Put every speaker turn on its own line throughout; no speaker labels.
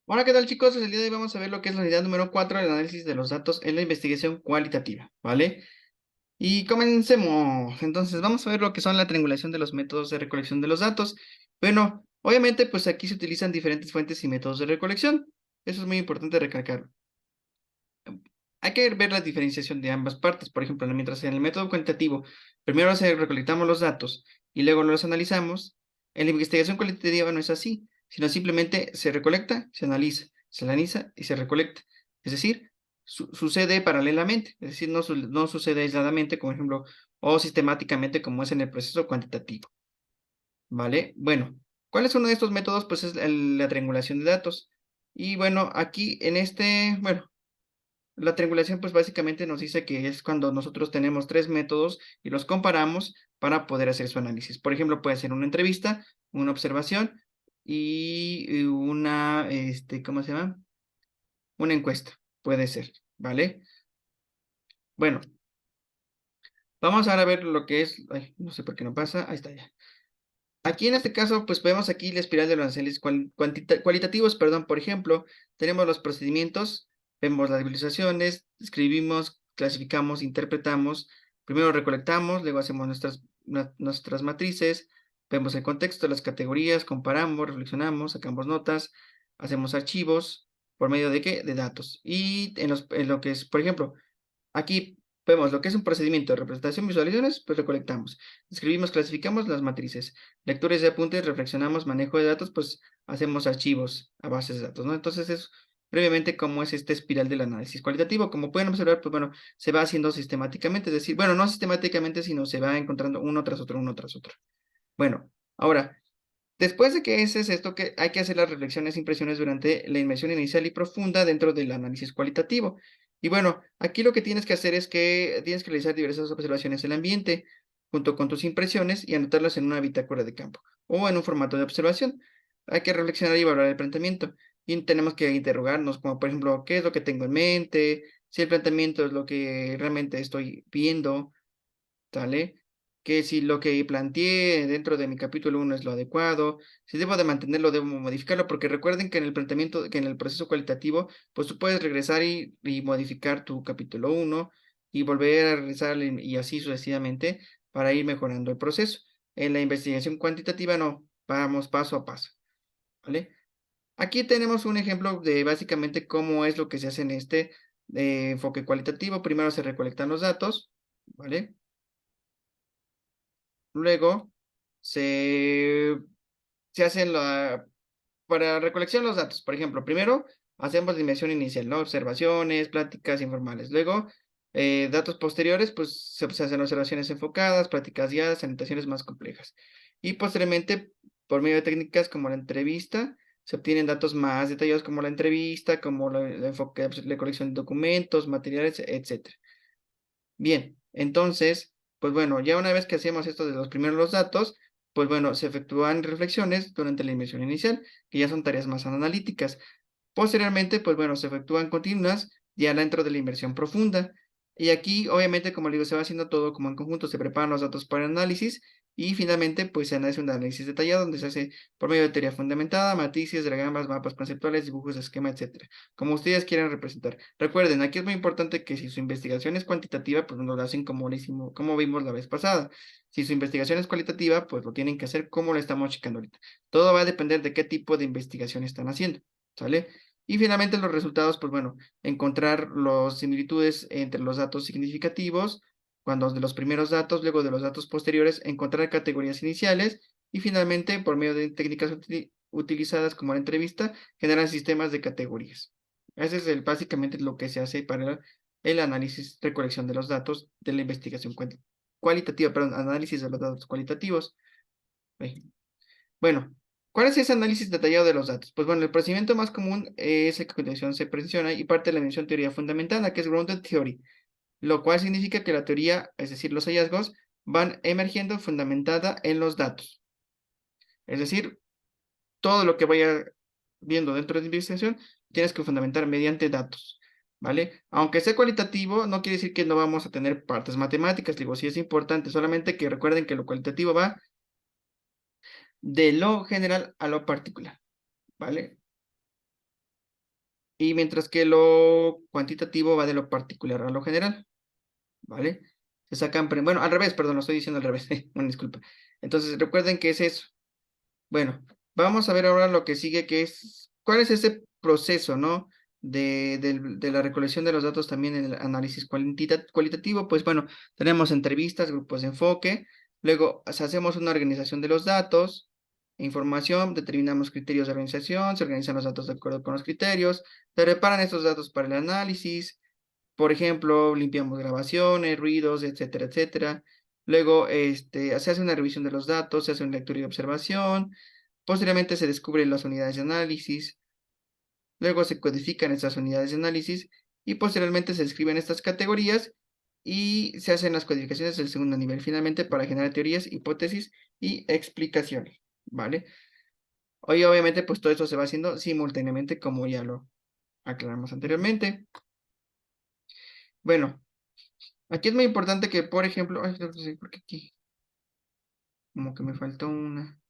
Hola, ¿qué tal, chicos? El día de hoy vamos a ver lo que es la unidad número 4 del análisis de los datos en la investigación cualitativa, ¿vale? Y comencemos. Entonces, vamos a ver lo que son la triangulación de los métodos de recolección de los datos. Bueno, obviamente, pues aquí se utilizan diferentes fuentes y métodos de recolección. Eso es muy importante recalcarlo. Hay que ver la diferenciación de ambas partes. Por ejemplo, mientras en el método cuantitativo primero recolectamos los datos y luego los analizamos, en la investigación cualitativa no es así, sino simplemente se recolecta, se analiza y se recolecta. Es decir, sucede paralelamente, es decir, no sucede aisladamente, como ejemplo, o sistemáticamente como es en el proceso cuantitativo. ¿Vale? Bueno, ¿cuál es uno de estos métodos? Pues es la triangulación de datos. Y bueno, aquí en bueno, la triangulación, pues básicamente nos dice que es cuando nosotros tenemos tres métodos y los comparamos para poder hacer su análisis. Por ejemplo, puede ser una entrevista, una observación y una, ¿cómo se llama? Una encuesta, puede ser, ¿vale? Bueno, vamos ahora a ver lo que es, ay, no sé por qué no pasa, ahí está ya. Aquí en este caso, pues vemos aquí la espiral de los análisis cualitativos, perdón, por ejemplo, tenemos los procedimientos, vemos las visualizaciones, escribimos, clasificamos, interpretamos, primero recolectamos, luego hacemos nuestras matrices, vemos el contexto, las categorías, comparamos, reflexionamos, sacamos notas, hacemos archivos, ¿por medio de qué? De datos. Y en lo que es, por ejemplo, aquí vemos lo que es un procedimiento de representación, visualizaciones, pues recolectamos. Escribimos, clasificamos las matrices. Lecturas de apuntes, reflexionamos, manejo de datos, pues hacemos archivos a bases de datos, ¿no? Entonces es brevemente cómo es esta espiral del análisis cualitativo. Como pueden observar, pues bueno, se va haciendo sistemáticamente, es decir, bueno, no sistemáticamente, sino se va encontrando uno tras otro, uno tras otro. Bueno, ahora, después de que haces esto, que hay que hacer las reflexiones e impresiones durante la inmersión inicial y profunda dentro del análisis cualitativo. Y bueno, aquí lo que tienes que hacer es que tienes que realizar diversas observaciones del ambiente junto con tus impresiones y anotarlas en una bitácora de campo o en un formato de observación. Hay que reflexionar y evaluar el planteamiento. Y tenemos que interrogarnos, como por ejemplo, ¿qué es lo que tengo en mente? Si el planteamiento es lo que realmente estoy viendo, ¿sale? Que si lo que planteé dentro de mi capítulo 1 es lo adecuado, si debo de mantenerlo, debo modificarlo, porque recuerden que en el planteamiento, que en el proceso cualitativo, pues tú puedes regresar y modificar tu capítulo 1 y volver a regresar y así sucesivamente para ir mejorando el proceso. En la investigación cuantitativa no, vamos paso a paso, ¿vale? Aquí tenemos un ejemplo de básicamente cómo es lo que se hace en este enfoque cualitativo. Primero se recolectan los datos, ¿vale? Luego se, se hacen para recolección de los datos. Por ejemplo, primero hacemos la inmersión inicial, ¿no? Observaciones, pláticas informales. Luego, datos posteriores, pues se hacen observaciones enfocadas, pláticas guiadas, anotaciones más complejas. Y posteriormente, por medio de técnicas como la entrevista, se obtienen datos más detallados como la entrevista, como el enfoque de colección de documentos, materiales, etcétera. Bien, entonces, pues bueno, ya una vez que hacemos esto de los primeros los datos, pues bueno, se efectúan reflexiones durante la inmersión inicial, que ya son tareas más analíticas. Posteriormente, pues bueno, se efectúan continuas ya dentro de la inmersión profunda. Y aquí, obviamente, como le digo, se va haciendo todo como en conjunto, se preparan los datos para el análisis y finalmente, pues se hace un análisis detallado donde se hace por medio de teoría fundamentada, matrices, diagramas, mapas conceptuales, dibujos de esquema, etcétera, como ustedes quieran representar. Recuerden, aquí es muy importante que si su investigación es cuantitativa, pues no lo hacen como vimos la vez pasada. Si su investigación es cualitativa, pues lo tienen que hacer como lo estamos checando ahorita. Todo va a depender de qué tipo de investigación están haciendo, ¿sale? Y finalmente los resultados, pues bueno, encontrar las similitudes entre los datos significativos, cuando de los primeros datos, luego de los datos posteriores, encontrar categorías iniciales y finalmente, por medio de técnicas utilizadas como la entrevista, generar sistemas de categorías. Ese es básicamente lo que se hace para el análisis, recolección de los datos de la investigación cualitativa, perdón, análisis de los datos cualitativos. Bueno, ¿cuál es ese análisis detallado de los datos? Pues bueno, el procedimiento más común es el que a continuación se presiona y parte de la mención teoría fundamentada, que es Grounded Theory, lo cual significa que la teoría, es decir, los hallazgos, van emergiendo fundamentada en los datos. Es decir, todo lo que vaya viendo dentro de la investigación, tienes que fundamentar mediante datos, ¿vale? Aunque sea cualitativo, no quiere decir que no vamos a tener partes matemáticas, digo, sí es importante, solamente que recuerden que lo cualitativo va de lo general a lo particular, ¿vale? Y mientras que lo cuantitativo va de lo particular a lo general, ¿vale? Se sacan, bueno, al revés, perdón, lo estoy diciendo al revés, una disculpa. Entonces, recuerden que es eso. Bueno, vamos a ver ahora lo que sigue, que es, ¿cuál es ese proceso, no? De la recolección de los datos también en el análisis cualitativo. Pues bueno, tenemos entrevistas, grupos de enfoque, luego hacemos una organización de los datos, información, determinamos criterios de organización, se organizan los datos de acuerdo con los criterios, se preparan estos datos para el análisis, por ejemplo, limpiamos grabaciones, ruidos, etcétera, etcétera. Luego, se hace una revisión de los datos, se hace una lectura y observación. Posteriormente se descubren las unidades de análisis. Luego se codifican estas unidades de análisis y posteriormente se describen estas categorías y se hacen las codificaciones del segundo nivel, finalmente para generar teorías, hipótesis y explicaciones, ¿vale? Hoy obviamente pues todo esto se va haciendo simultáneamente como ya lo aclaramos anteriormente. Bueno, aquí es muy importante que, por ejemplo, ay, no sé por qué aquí, como que me faltó una.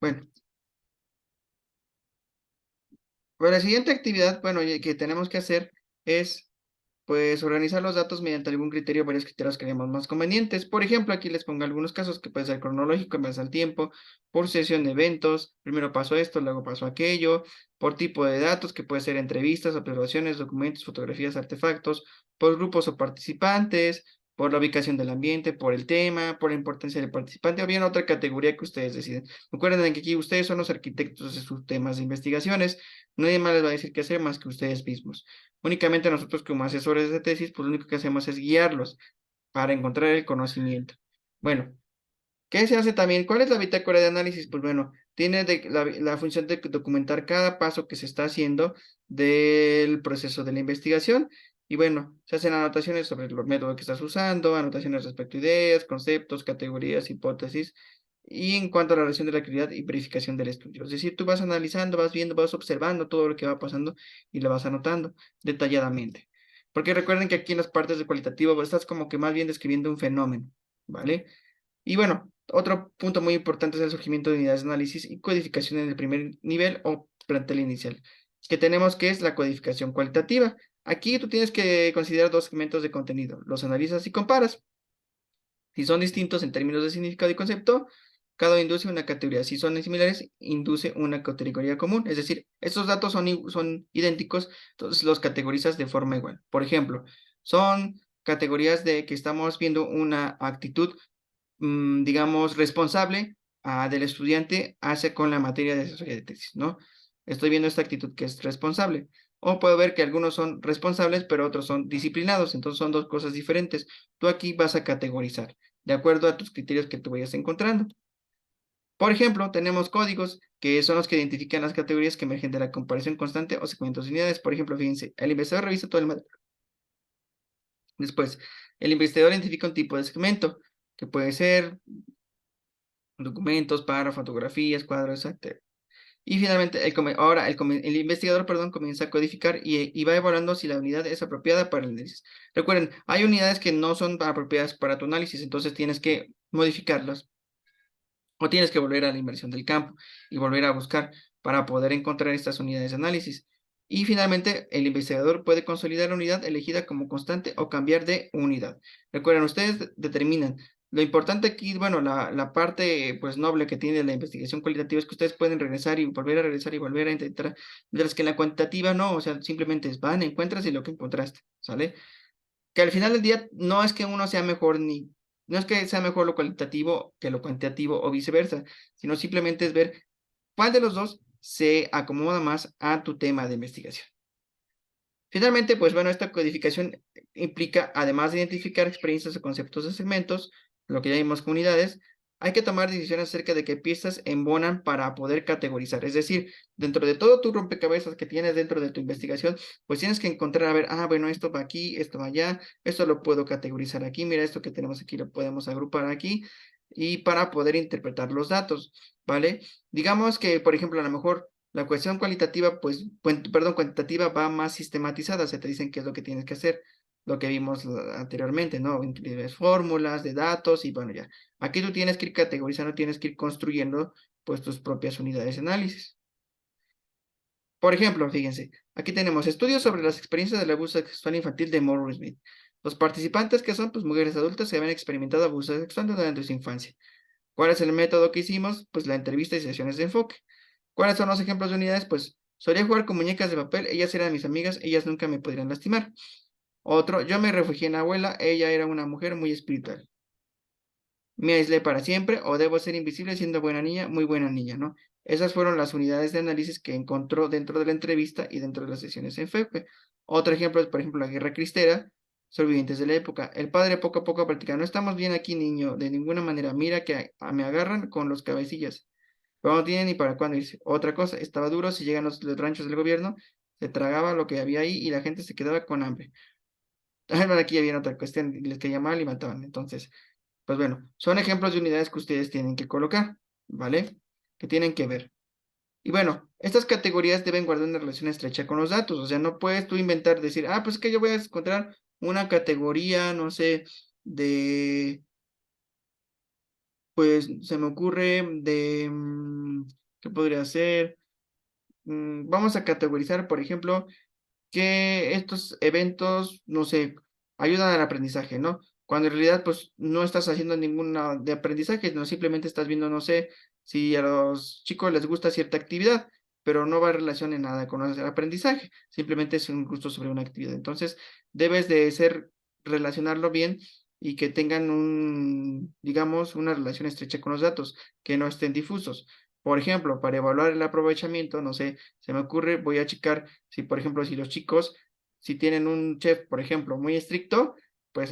Bueno, pues la siguiente actividad, bueno, que tenemos que hacer es pues organizar los datos mediante algún criterio, varios criterios que creemos más convenientes. Por ejemplo, aquí les pongo algunos casos que puede ser cronológico en base al tiempo, por sesión de eventos, primero pasó esto, luego pasó aquello, por tipo de datos, que puede ser entrevistas, observaciones, documentos, fotografías, artefactos, por grupos o participantes, por la ubicación del ambiente, por el tema, por la importancia del participante, o bien otra categoría que ustedes deciden. Recuerden que aquí ustedes son los arquitectos de sus temas de investigaciones, nadie más les va a decir qué hacer más que ustedes mismos. Únicamente nosotros como asesores de tesis, pues lo único que hacemos es guiarlos para encontrar el conocimiento. Bueno, ¿qué se hace también? ¿Cuál es la bitácora de análisis? Pues bueno, tiene la función de documentar cada paso que se está haciendo del proceso de la investigación. Y bueno, se hacen anotaciones sobre el método que estás usando, anotaciones respecto a ideas, conceptos, categorías, hipótesis, y en cuanto a la relación de la actividad y verificación del estudio. Es decir, tú vas analizando, vas viendo, vas observando todo lo que va pasando y lo vas anotando detalladamente. Porque recuerden que aquí en las partes de cualitativo pues, estás como que más bien describiendo un fenómeno, ¿vale? Y bueno, otro punto muy importante es el surgimiento de unidades de análisis y codificación en el primer nivel o plantel inicial, que tenemos que es la codificación cualitativa. Aquí tú tienes que considerar dos segmentos de contenido, los analizas y comparas. Si son distintos en términos de significado y concepto, cada uno induce una categoría. Si son similares, induce una categoría común. Es decir, estos datos son idénticos, entonces los categorizas de forma igual. Por ejemplo, son categorías de que estamos viendo una actitud digamos, responsable del estudiante hace con la materia de asesoría de tesis, ¿no? Estoy viendo esta actitud que es responsable. O puedo ver que algunos son responsables, pero otros son disciplinados. Entonces son dos cosas diferentes. Tú aquí vas a categorizar de acuerdo a tus criterios que tú vayas encontrando. Por ejemplo, tenemos códigos que son los que identifican las categorías que emergen de la comparación constante o segmentos de unidades. Por ejemplo, fíjense, el investigador revisa todo el material. Después, el investigador identifica un tipo de segmento, que puede ser documentos, párrafos, fotografías, cuadros, etc. Y finalmente, el investigador, perdón, comienza a codificar y va evaluando si la unidad es apropiada para el análisis. Recuerden, hay unidades que no son apropiadas para tu análisis, entonces tienes que modificarlas o tienes que volver a la inversión del campo y volver a buscar para poder encontrar estas unidades de análisis. Y finalmente, el investigador puede consolidar la unidad elegida como constante o cambiar de unidad. Recuerden, ustedes determinan. Lo importante aquí, bueno, la parte pues noble que tiene la investigación cualitativa es que ustedes pueden regresar y volver a regresar y volver a intentar, mientras que en la cuantitativa no, o sea, simplemente es van, encuentras y lo que encontraste, ¿sale? Que al final del día no es que uno sea mejor ni, no es que sea mejor lo cualitativo que lo cuantitativo o viceversa, sino simplemente es ver cuál de los dos se acomoda más a tu tema de investigación. Finalmente, pues bueno, esta codificación implica, además de identificar experiencias o conceptos de segmentos, lo que ya vimos con unidades, hay que tomar decisiones acerca de qué piezas embonan para poder categorizar. Es decir, dentro de todo tu rompecabezas que tienes dentro de tu investigación, pues tienes que encontrar, a ver, bueno, esto va aquí, esto va allá, esto lo puedo categorizar aquí, mira, esto que tenemos aquí lo podemos agrupar aquí, y para poder interpretar los datos, ¿vale? Digamos que, por ejemplo, a lo mejor la cuestión cualitativa, pues, perdón, cuantitativa va más sistematizada, se te dicen qué es lo que tienes que hacer, lo que vimos anteriormente, ¿no? Incluir fórmulas de datos y bueno, ya. Aquí tú tienes que ir categorizando, tienes que ir construyendo, pues, tus propias unidades de análisis. Por ejemplo, fíjense, aquí tenemos estudios sobre las experiencias del abuso sexual infantil de Morris Smith. Los participantes, que son pues mujeres adultas que habían experimentado abuso sexual durante su infancia. ¿Cuál es el método que hicimos? Pues la entrevista y sesiones de enfoque. ¿Cuáles son los ejemplos de unidades? Pues solía jugar con muñecas de papel, ellas eran mis amigas, ellas nunca me podrían lastimar. Otro, yo me refugié en la abuela, ella era una mujer muy espiritual. Me aislé para siempre o debo ser invisible siendo buena niña, muy buena niña, ¿no? Esas fueron las unidades de análisis que encontró dentro de la entrevista y dentro de las sesiones en FEUPE. Otro ejemplo es, por ejemplo, la guerra cristera, sobrevivientes de la época. El padre poco a poco practica, no estamos bien aquí, niño, de ninguna manera. Mira que me agarran con los cabecillas. Pero no tiene ni para cuándo irse. Otra cosa, estaba duro, si llegan los ranchos del gobierno, se tragaba lo que había ahí y la gente se quedaba con hambre. Aquí había otra cuestión, les caía mal y mataban. Entonces, pues bueno, son ejemplos de unidades que ustedes tienen que colocar, ¿vale? Que tienen que ver. Y bueno, estas categorías deben guardar una relación estrecha con los datos. O sea, no puedes tú inventar, decir, ah, pues es que yo voy a encontrar una categoría, no sé, de, pues se me ocurre de, ¿qué podría ser? Vamos a categorizar, por ejemplo, que estos eventos, no sé, ayudan al aprendizaje, ¿no? Cuando en realidad, pues, no estás haciendo ninguna de aprendizaje, no simplemente estás viendo, no sé, si a los chicos les gusta cierta actividad, pero no va en relación en nada con el aprendizaje, simplemente es un gusto sobre una actividad. Entonces, debes de relacionarlo bien y que tengan digamos, una relación estrecha con los datos, que no estén difusos. Por ejemplo, para evaluar el aprovechamiento, no sé, se me ocurre, voy a checar si, por ejemplo, si los chicos, si tienen un chef, por ejemplo, muy estricto, pues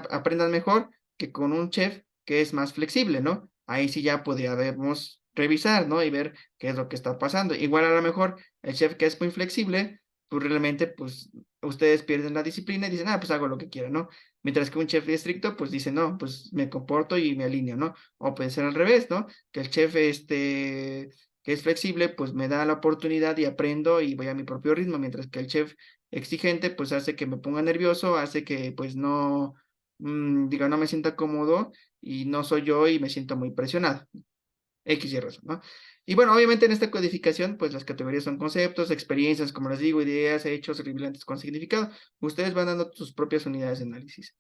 aprendan mejor que con un chef que es más flexible, ¿no? Ahí sí ya podríamos revisar, ¿no? Y ver qué es lo que está pasando. Igual a lo mejor el chef que es muy flexible, pues realmente, pues ustedes pierden la disciplina y dicen, ah, pues hago lo que quiera, ¿no? Mientras que un chef estricto, pues dice, no, pues me comporto y me alineo, ¿no? O puede ser al revés, ¿no? Que el chef, que es flexible, pues me da la oportunidad y aprendo y voy a mi propio ritmo, mientras que el chef exigente, pues hace que me ponga nervioso, hace que pues no, diga, no me sienta cómodo y no soy yo y me siento muy presionado. X y razón, ¿no? Y bueno, obviamente en esta codificación, pues las categorías son conceptos, experiencias, como les digo, ideas, hechos, relevantes con significado. Ustedes van dando sus propias unidades de análisis.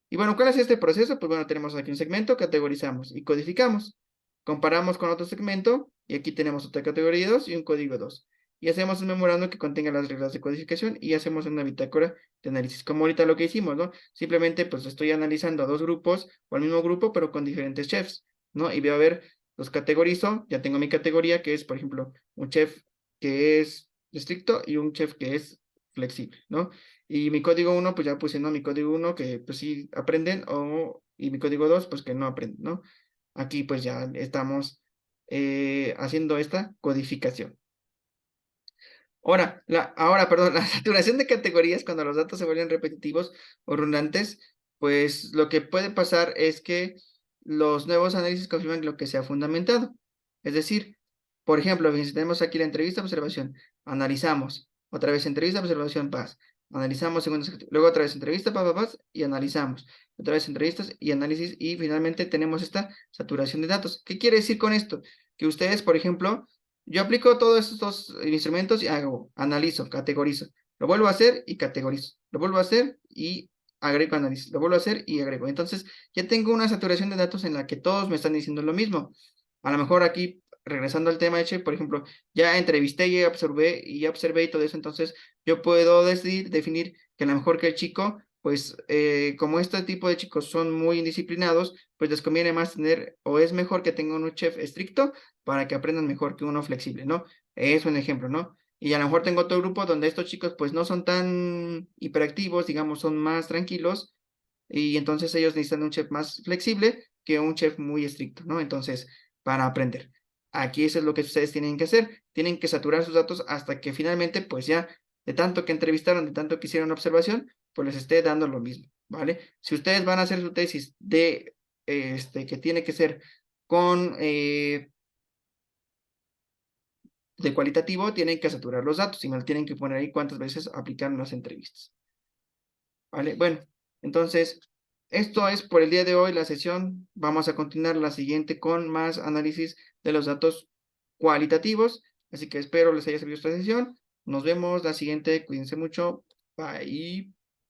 Y bueno, ¿cuál es este proceso? Pues bueno, tenemos aquí un segmento, categorizamos y codificamos. Comparamos con otro segmento y aquí tenemos otra categoría 2 y un código 2. Y hacemos un memorando que contenga las reglas de codificación y hacemos una bitácora de análisis, como ahorita lo que hicimos, ¿no? Simplemente pues estoy analizando a dos grupos o al mismo grupo, pero con diferentes chefs, ¿no? Y veo a ver, los categorizo, ya tengo mi categoría que es, por ejemplo, un chef que es estricto y un chef que es flexible, ¿no? Y mi código uno pues ya puse, ¿no? Mi código uno que pues sí aprenden y mi código 2 pues que no aprenden, ¿no? Aquí pues ya estamos haciendo esta codificación. Perdón, la saturación de categorías cuando los datos se vuelven repetitivos o redundantes, pues lo que puede pasar es que los nuevos análisis confirman lo que se ha fundamentado. Es decir, por ejemplo, si tenemos aquí la entrevista, observación, analizamos, otra vez entrevista, observación, paz, analizamos segundos, luego otra vez entrevista, paz, y analizamos, otra vez entrevistas y análisis, y finalmente tenemos esta saturación de datos. ¿Qué quiere decir con esto? Que ustedes, por ejemplo, yo aplico todos estos instrumentos y hago, analizo, categorizo. Lo vuelvo a hacer y categorizo. Lo vuelvo a hacer y agrego análisis. Lo vuelvo a hacer y agrego. Entonces, ya tengo una saturación de datos en la que todos me están diciendo lo mismo. A lo mejor aquí, regresando al tema de por ejemplo, ya entrevisté y observé y todo eso. Entonces, yo puedo definir que a lo mejor que el chico, pues, como este tipo de chicos son muy indisciplinados, pues les conviene más tener, o es mejor que tenga un chef estricto para que aprendan mejor que uno flexible, ¿no? Es un ejemplo, ¿no? Y a lo mejor tengo otro grupo donde estos chicos pues no son tan hiperactivos, digamos, son más tranquilos y entonces ellos necesitan un chef más flexible que un chef muy estricto, ¿no? Entonces, para aprender. Aquí eso es lo que ustedes tienen que hacer, tienen que saturar sus datos hasta que finalmente pues ya de tanto que entrevistaron, de tanto que hicieron observación, pues les esté dando lo mismo, ¿vale? Si ustedes van a hacer su tesis de, que tiene que ser con de cualitativo, tienen que saturar los datos y me lo tienen que poner ahí cuántas veces aplicaron las entrevistas. ¿Vale? Bueno, entonces, esto es por el día de hoy la sesión. Vamos a continuar la siguiente con más análisis de los datos cualitativos. Así que espero les haya servido esta sesión. Nos vemos la siguiente. Cuídense mucho. Bye.